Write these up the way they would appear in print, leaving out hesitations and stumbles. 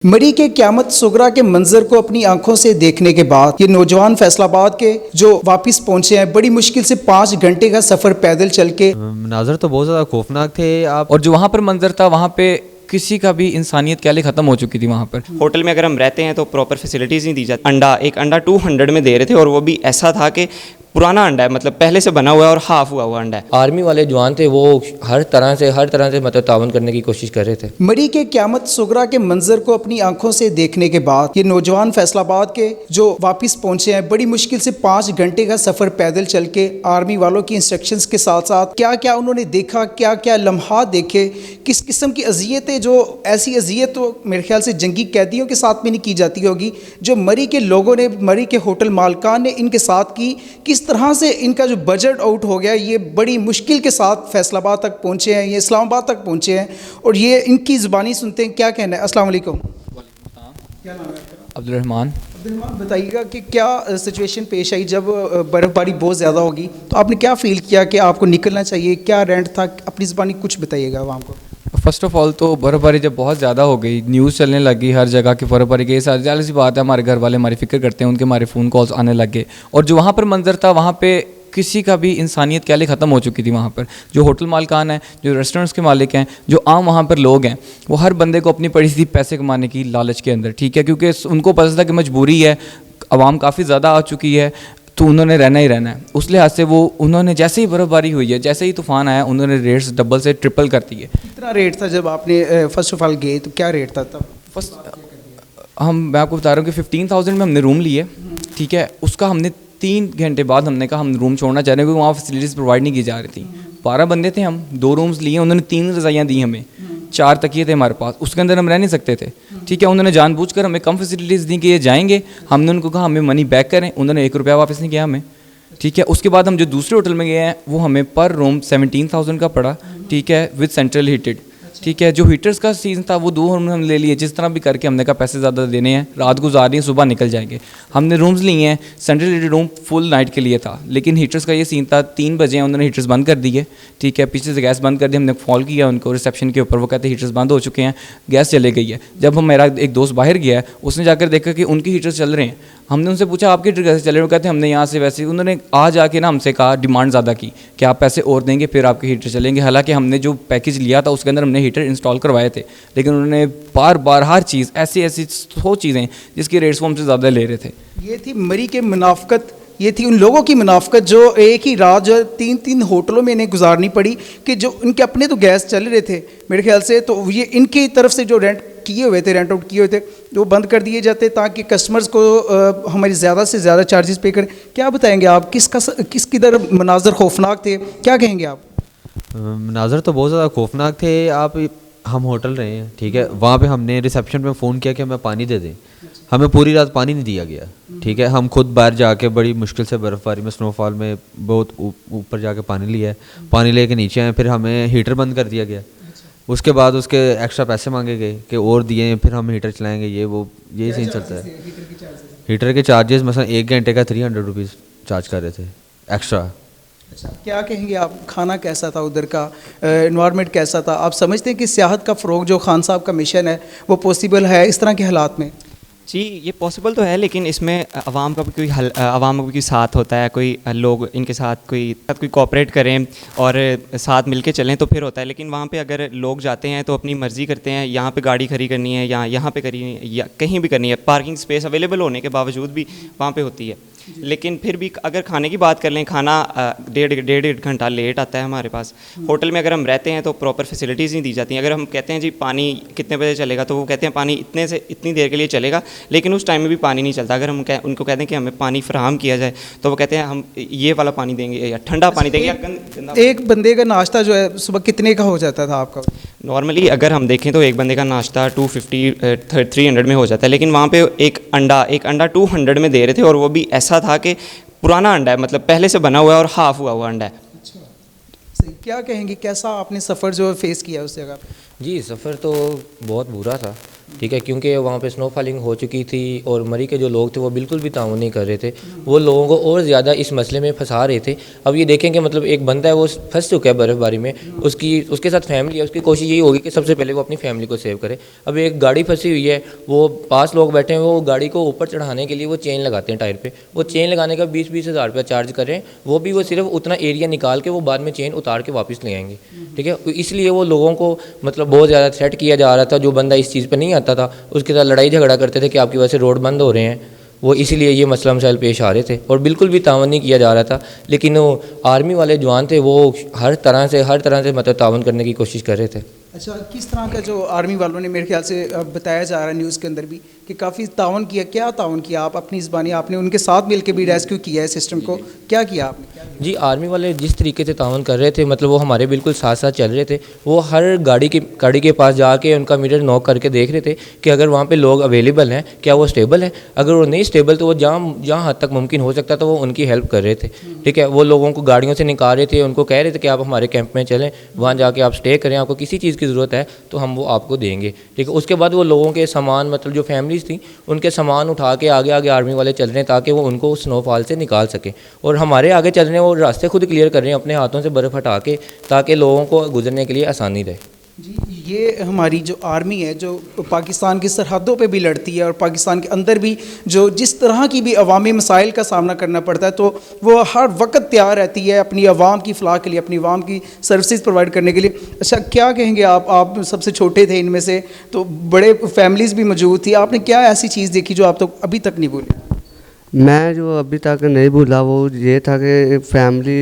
मरी के क़यामत सुगरा के मंजर को अपनी आंखों से देखने के बाद ये नौजवान फैसलाबाद के जो वापस पहुंचे हैं, बड़ी मुश्किल से 5 घंटे का सफ़र पैदल चल के। मनाज़र तो बहुत ज़्यादा खौफनाक थे। आप और जो वहाँ पर मंजर था, वहाँ पे किसी का भी इंसानियत क्या ख़त्म हो चुकी थी। वहाँ पर होटल में अगर हम रहते हैं तो प्रॉपर फैसिलिटीज़ नहीं दी जाती। एक अंडा 200 में दे रहे थे और वो भी ऐसा था कि पुराना अंडा है, मतलब पहले से बना हुआ है और हाफ हुआ हुआ अंडा है। आर्मी वाले जवान थे, वो हर तरह से मतलब तावन करने की कोशिश कर रहे थे। मरी के क़यामत सुगरा के मंजर को अपनी आंखों से देखने के बाद ये नौजवान फैसलाबाद के जो वापस पहुंचे हैं, बड़ी मुश्किल से 5 घंटे का सफ़र पैदल चल के आर्मी वालों की इंस्ट्रक्शंस के साथ साथ क्या क्या उन्होंने देखा, क्या क्या लम्हात देखे, किस किस्म की अजियतें, जो ऐसी अजियत तो मेरे ख्याल से जंगी कैदियों के साथ में नहीं की जाती होगी, जो मरी के लोगों ने, मरी के होटल मालकान ने इनके साथ की। किस तरह से इनका जो बजट आउट हो गया, ये बड़ी मुश्किल के साथ फैसलाबाद तक पहुँचे हैं, ये इस्लामाबाद तक पहुँचे हैं और ये इनकी ज़ुबानी सुनते हैं। क्या कहना है? अस्सलाम वालेकुम। क्या नाम है आपका? अब्दुल रहमान। बताइएगा कि क्या सिचुएशन पेश आई जब बर्फ़बारी बहुत ज़्यादा होगी, तो आपने क्या फ़ील किया कि आपको निकलना चाहिए, क्या रेंट था? अपनी ज़ुबानी कुछ बताइएगा वहाँ को। फ़र्स्ट ऑफ़ ऑल तो बर्फ़बारी जब बहुत ज़्यादा हो गई, न्यूज़ चलने लगी हर जगह की बर्फ़बारी के साथ, जाहिर सी बात है हमारे घर वाले हमारी फ़िक्र करते हैं, उनके हमारे फ़ोन कॉल्स आने लगे। और जो वहाँ पर मंजर था, वहाँ पे किसी का भी इंसानियत क्या ख़त्म हो चुकी थी। वहाँ पर जो होटल मालकान हैं, जो रेस्टोरेंट्स के मालिक हैं, जो आम वहाँ पर लोग हैं, वो हर बंदे को अपनी पड़ी थी पैसे कमाने की लालच के अंदर, ठीक है, क्योंकि उनको पता था कि मजबूरी है, आवाम काफ़ी ज़्यादा आ चुकी है, तो उन्होंने रहना ही रहना है। उस लिहाज से वो उन्होंने जैसे ही बर्फ़बारी हुई है, जैसे ही तूफ़ान आया, उन्होंने रेट्स डबल से ट्रिपल कर दिए। कितना रेट था जब आपने फ़र्स्ट ऑफ ऑल गए, तो क्या रेट था तब? मैं आपको बता रहा हूँ कि 15,000 में हमने रूम लिए, ठीक है। उसका हमने 3 घंटे बाद हमने कहा हम रूम छोड़ना चाह रहे हैं, क्योंकि वहाँ फैसिलिटीज़ प्रोवाइड नहीं की जा रही थी। 12 बंदे थे हम, 2 रूम्स लिए, उन्होंने 3 रज़ाइयाँ दी हमें, 4 तकिए थे हमारे पास, उसके अंदर हम रह नहीं सकते थे, ठीक है। उन्होंने जानबूझकर हमें कम फैसिलिटीज़ दी कि ये जाएंगे, हमने उनको कहा हमें मनी बैक करें, उन्होंने 1 रुपया वापस नहीं किया हमें, ठीक है। उसके बाद हम जो दूसरे होटल में गए हैं, वो हमें पर रूम 17,000 का पड़ा, ठीक है, विद सेंट्रल हीटेड, ठीक है। जो हीटर्स का सीज़न था वो 2 रूम हम ले लिए, जिस तरह भी करके हमने कहा पैसे ज़्यादा देने हैं, रात गुजार रही हैं, सुबह निकल जाएंगे। हमने रूम्स लिए हैं, central heated room full night के लिए था, लेकिन हीटर्स का ये सीन था, 3 बजे हैं, उन्होंने हीटर्स बंद कर दिए, ठीक है, पीछे से गैस बंद कर दी। हमने कॉल किया उनको रिसेप्शन के ऊपर, वो कहते हीटर्स बंद हो चुके हैं, गैस चले गई है। जब हम, मेरा एक दोस्त बाहर गया है, उसने जाकर देखा कि उनकी हीटर्स चल रहे हैं। हमने उनसे पूछा आपके हीटर कैसे चल रहे हैं? वो कहते हैं हमने यहाँ से वैसे, उन्होंने आ जाके ना हमसे कहा, डिमांड ज़्यादा की कि आप पैसे और देंगे फिर आपके हीटर चलेंगे। हालांकि हमने जो पैकेज लिया था उसके अंदर हमने हीटर इंस्टॉल करवाए थे, लेकिन उन्होंने बार बार हर चीज़ ऐसी 100 चीज़ें जिसकी रेट्स वो हमसे ज़्यादा ले रहे थे। ये थी मरी के मुनाफ़कत, ये थी उन लोगों की मुनाफ़कत जो एक ही रात जो 3-3 होटलों में इन्हें गुजारनी पड़ी, कि जो इनके अपने तो गैस चल रहे थे मेरे ख्याल से, तो ये इनकी तरफ से जो रेंट आउट किए हुए थे वो बंद कर दिए जाते ताकि कस्टमर्स को हमारी ज़्यादा से ज़्यादा चार्जेस पे करें। क्या बताएंगे आप, किसकी तरह मनाजर खौफनाक थे, क्या कहेंगे आप? मनाज़र तो बहुत ज़्यादा खौफनाक थे। हम होटल रहे हैं, ठीक है, वहाँ पे हमने रिसेप्शन पे फ़ोन किया कि हमें पानी दे दें, हमें पूरी रात पानी नहीं दिया गया, ठीक है। हम खुद बाहर जाके बड़ी मुश्किल से बर्फ़बारी में, स्नोफॉल में बहुत ऊपर जाके पानी लिया है, पानी लेके नीचे आए, फिर हमें हीटर बंद कर दिया गया। उसके बाद उसके एक्स्ट्रा पैसे मांगे गए कि और दिए फिर हम हीटर चलाएंगे, यही सीन चलता है। हीटर के चार्जेस मसलन 1 घंटे का 300 रुपीज़ चार्ज कर रहे थे एक्स्ट्रा। अच्छा, क्या कहेंगे आप? खाना कैसा था उधर का, एनवायरनमेंट कैसा था? आप समझते हैं कि सियाहत का फ़रोग जो खान साहब का मिशन है वो पॉसिबल है इस तरह के हालात में? जी, ये पॉसिबल तो है, लेकिन इसमें आवाम का भी आवाम का भी कोई साथ होता है, कोई लोग इनके साथ कोई कोऑपरेट करें और साथ मिलके चलें तो फिर होता है। लेकिन वहाँ पे अगर लोग जाते हैं तो अपनी मर्ज़ी करते हैं, यहाँ पे गाड़ी खड़ी करनी है या यहाँ पे करनी है या कहीं भी करनी है, पार्किंग स्पेस अवेलेबल होने के बावजूद भी वहाँ पे होती है। लेकिन फिर भी अगर खाने की बात कर लें, खाना 1.5 घंटा लेट आता है हमारे पास। होटल में अगर हम रहते हैं तो प्रॉपर फैसिलिटीज़ नहीं दी जाती। अगर हम कहते हैं जी पानी कितने बजे चलेगा, तो वो कहते हैं पानी इतने से इतनी देर के लिए चलेगा, लेकिन उस टाइम में भी पानी नहीं चलता। अगर हम उनको कहते हैं कि हमें पानी फराहम किया जाए, तो वो कहते हैं हम ये वाला पानी देंगे या ठंडा पानी देंगे या गंदा। एक बंदे का नाश्ता जो है सुबह कितने का हो जाता था आपका? नॉर्मली अगर हम देखें तो एक बंदे का नाश्ता 250-300 में हो जाता है, लेकिन वहाँ पे एक अंडा 200 में दे रहे थे और वो भी ऐसा था कि पुराना अंडा है, मतलब पहले से बना हुआ है और हाफ हुआ हुआ अंडा है। अच्छा, सही। क्या कहेंगे, कैसा आपने सफ़र जो फेस किया उस जगह पे? जी, सफ़र तो बहुत बुरा था। ठीक है, क्योंकि वहाँ पे स्नो फॉलिंग हो चुकी थी और मरी के जो लोग थे वो बिल्कुल भी ताउन नहीं कर रहे थे, वो लोगों को और ज़्यादा इस मसले में फंसा रहे थे। अब ये देखें कि मतलब एक बंदा है वो फंस चुका है बर्फ़बारी में, उसके साथ फैमिली है, उसकी कोशिश यही होगी कि सबसे पहले वो अपनी फैमिली को सेव करे। अब एक गाड़ी फंसी हुई है, वो 5 लोग बैठे हैं, वो गाड़ी को ऊपर चढ़ाने के लिए वो चेन लगाते हैं टायर पे, वो चेन लगाने का 20-20 हज़ार रुपया चार्ज कर रहे हैं, वो भी वो सिर्फ उतना एरिया निकाल के वो बाद में चेन उतार के वापस ले आएंगे। ठीक है, इसलिए वो लोगों को मतलब बहुत ज़्यादा थ्रेट किया जा रहा था। जो बंदा इस चीज़ पर नहीं आता था उसके साथ लड़ाई झगड़ा करते थे कि आपकी वजह से रोड बंद हो रहे हैं, वो इसीलिए ये मसला मसाइल पेश आ रहे थे और बिल्कुल भी तावन नहीं किया जा रहा था। लेकिन वो आर्मी वाले जवान थे वो हर तरह से मतलब तावन करने की कोशिश कर रहे थे। अच्छा, किस तरह का जो आर्मी वालों ने मेरे ख्याल से बताया जा रहा है न्यूज़ के अंदर भी कि काफ़ी तावन किया, क्या तावन किया आप अपनी ज़बानी, आपने उनके साथ मिल के भी रेस्क्यू किया है सिस्टम को, क्या किया आपने? जी, आर्मी वाले जिस तरीके से तावन कर रहे थे मतलब वो हमारे बिल्कुल साथ साथ चल रहे थे। वो हर गाड़ी के पास जाके उनका मीटर नॉक करके देख रहे थे कि अगर वहाँ पे लोग अवेलेबल हैं, क्या वो स्टेबल हैं, अगर वो नहीं स्टेबल तो वो जहाँ हद तक मुमकिन हो सकता था वो उनकी हेल्प कर रहे थे। ठीक है, वो लोगों को गाड़ियों से निकाल रहे थे, उनको कह रहे थे कि आप हमारे कैंप में चलें, वहाँ जाके आप स्टे करें, आपको किसी चीज़ की ज़रूरत है तो हम वो आपको देंगे। ठीक है, उसके बाद वो लोगों के सामान मतलब जो फैमिलीज़ थी उनके सामान उठा के आगे आर्मी वाले चल रहे हैं ताकि वो उनको स्नोफॉल से निकाल सकें, और हमारे आगे चल रहे हैं वो रास्ते खुद क्लियर कर रहे हैं अपने हाथों से बर्फ़ हटा के ताकि लोगों को गुजरने के लिए आसानी रहे। जी, ये हमारी जो आर्मी है जो पाकिस्तान की सरहदों पे भी लड़ती है और पाकिस्तान के अंदर भी जो जिस तरह की भी अवामी मसाइल का सामना करना पड़ता है तो वो हर वक्त तैयार रहती है अपनी आवाम की फ़लाह के लिए, अपनी आवाम की सर्विसेज प्रोवाइड करने के लिए। अच्छा, क्या कहेंगे आप सबसे छोटे थे इनमें से, तो बड़े फैमिलीज़ भी मौजूद थी, आपने क्या ऐसी चीज़ देखी जो आप तो अभी तक नहीं भूले? मैं जो अभी तक नहीं भूला वो ये था कि फैमिली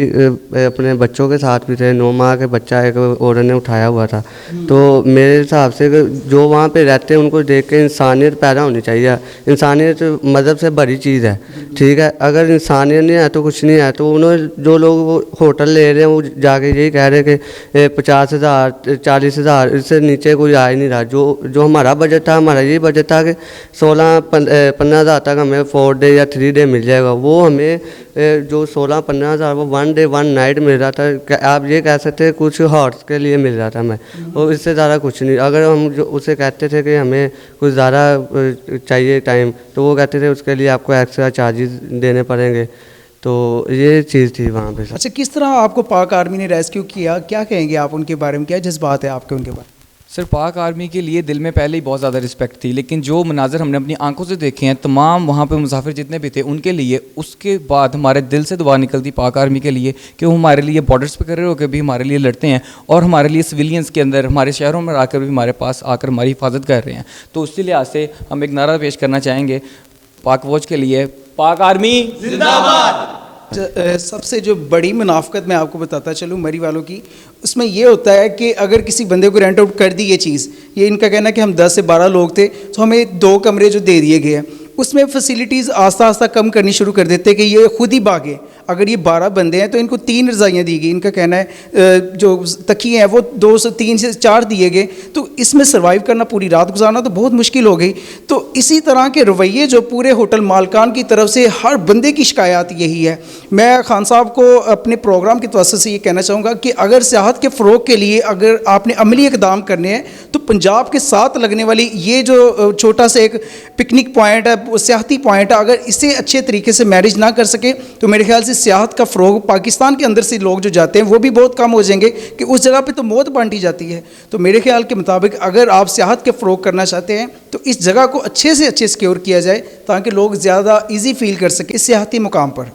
अपने बच्चों के साथ भी थे। 9 माह के बच्चा एक औरत ने उठाया हुआ था। तो मेरे हिसाब से जो वहाँ पे रहते हैं उनको देख के इंसानियत पैदा होनी चाहिए। इंसानियत मज़हब से बड़ी चीज़ है। ठीक है, अगर इंसानियत नहीं है तो कुछ नहीं है। तो उन्होंने जो लोग वो होटल ले रहे हैं वो जाके यही कह रहे हैं कि 50,000 40,000 इससे नीचे कोई आ ही नहीं रहा। जो हमारा बजट था, हमारा यही बजट था कि 16-15,000 तक हमें 4 डे या 3 डे मिल जाएगा। वो हमें जो 16-15,000 वो 1 डे 1 नाइट मिल रहा था। आप ये कह सकते हैं कुछ हॉर्स के लिए मिल रहा था हमें, और इससे ज़्यादा कुछ नहीं। अगर हम जो उसे कहते थे कि हमें कुछ ज़्यादा चाहिए टाइम, तो वो कहते थे उसके लिए आपको एक्स्ट्रा चार्जेस देने पड़ेंगे। तो ये चीज़ थी वहाँ पे। अच्छा, किस तरह आपको पाक आर्मी ने रेस्क्यू किया, क्या कहेंगे आप उनके बारे में, क्या जज्बात है आपके उनके बारे में? सर, पाक आर्मी के लिए दिल में पहले ही बहुत ज़्यादा रिस्पेक्ट थी, लेकिन जो मनाज़र हमने अपनी आंखों से देखे हैं, तमाम वहाँ पे मुसाफिर जितने भी थे उनके लिए, उसके बाद हमारे दिल से दुआ निकलती पाक आर्मी के लिए कि वो हमारे लिए बॉर्डर्स पे खड़े होकर भी हमारे लिए लड़ते हैं और हमारे लिए सिविलियंस के अंदर हमारे शहरों में आकर भी हमारे पास आकर हमारी हिफाजत कर रहे हैं। तो उसी लिहाज से हम एक नारा पेश करना चाहेंगे पाक वॉच के लिए, पाक आर्मी जिंदाबाद। सबसे जो बड़ी मुनाफ़कत मैं आपको बताता चलूँ मरी वालों की, उसमें ये होता है कि अगर किसी बंदे को रेंट आउट कर दी ये चीज़, ये इनका कहना है कि हम 10 से 12 लोग थे तो हमें 2 कमरे जो दे दिए गए हैं, उसमें फैसिलिटीज़ आस्ता आस्ता कम करनी शुरू कर देते हैं कि ये खुद ही भागे। अगर ये 12 बंदे हैं तो इनको 3 रज़ाइयाँ दी गई। इनका कहना है जो तकिए हैं वो 2 से 3 से 4 दिए गए। तो इसमें सर्वाइव करना, पूरी रात गुजारना तो बहुत मुश्किल हो गई। तो इसी तरह के रवैये जो पूरे होटल मालकान की तरफ से हर बंदे की शिकायत यही है। मैं खान साहब को अपने प्रोग्राम की तवज्जो से ये कहना चाहूँगा कि अगर सियाहत के फ़रोग के लिए अगर आपने अमली इक़दाम करने हैं तो पंजाब के साथ लगने वाली ये जो छोटा सा एक पिकनिक पॉइंट है, सियाहती पॉइंट है, अगर इसे अच्छे तरीके से मैनेज ना कर सके तो मेरे ख्याल से सियाहत का फ़रोग पाकिस्तान के अंदर से लोग जो जाते हैं वो भी बहुत कम हो जाएंगे कि उस जगह पे तो मौत बांटी जाती है। तो मेरे ख्याल के मुताबिक अगर आप सियाहत के फ़रोग करना चाहते हैं तो इस जगह को अच्छे से अच्छे सिक्योर किया जाए ताकि लोग ज़्यादा ईजी फील कर सकें सियाहती मुकाम पर।